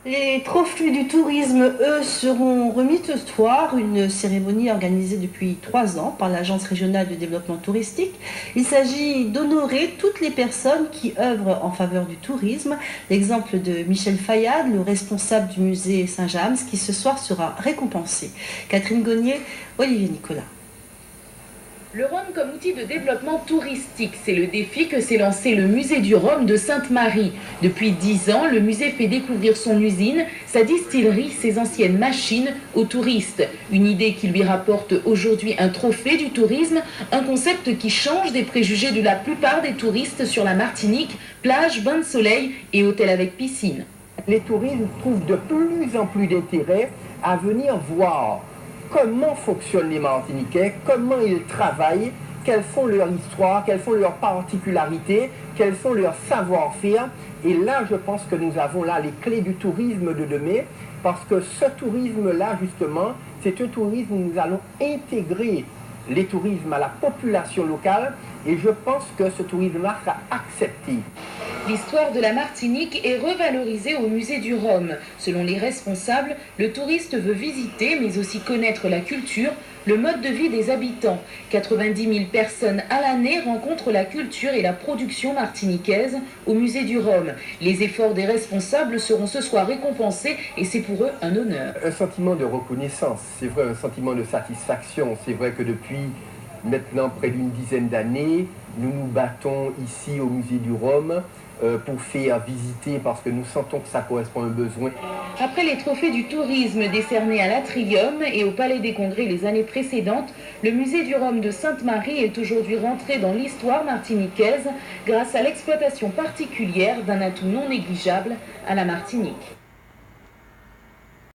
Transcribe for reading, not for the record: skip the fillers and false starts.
Les trophées du tourisme, eux, seront remis ce soir, une cérémonie organisée depuis 3 ans par l'Agence régionale de développement touristique. Il s'agit d'honorer toutes les personnes qui œuvrent en faveur du tourisme. L'exemple de Michel Fayad, le responsable du musée Saint-James, qui ce soir sera récompensé. Catherine Gognier, Olivier Nicolas. Le Rhum comme outil de développement touristique, c'est le défi que s'est lancé le musée du Rhum de Sainte-Marie. Depuis 10 ans, le musée fait découvrir son usine, sa distillerie, ses anciennes machines aux touristes. Une idée qui lui rapporte aujourd'hui un trophée du tourisme, un concept qui change des préjugés de la plupart des touristes sur la Martinique, plage, bain de soleil et hôtel avec piscine. Les touristes trouvent de plus en plus d'intérêt à venir voir comment fonctionnent les Martiniquais, comment ils travaillent, quelles sont leurs histoires, quelles sont leurs particularités, quels sont leurs savoir-faire. Et là, je pense que nous avons là les clés du tourisme de demain, parce que ce tourisme-là, justement, c'est un tourisme où nous allons intégrer les tourismes à la population locale, et je pense que ce tourisme-là sera accepté. L'histoire de la Martinique est revalorisée au musée du Rhum. Selon les responsables, le touriste veut visiter mais aussi connaître la culture, le mode de vie des habitants. 90 000 personnes à l'année rencontrent la culture et la production martiniquaise au musée du Rhum. Les efforts des responsables seront ce soir récompensés et c'est pour eux un honneur. Un sentiment de reconnaissance, c'est vrai, un sentiment de satisfaction. C'est vrai que depuis maintenant près d'une dizaine d'années, nous nous battons ici au musée du Rhum pour faire visiter parce que nous sentons que ça correspond à un besoin. Après les trophées du tourisme décernés à l'Atrium et au Palais des Congrès les années précédentes, le musée du Rhum de Sainte-Marie est aujourd'hui rentré dans l'histoire martiniquaise grâce à l'exploitation particulière d'un atout non négligeable à la Martinique.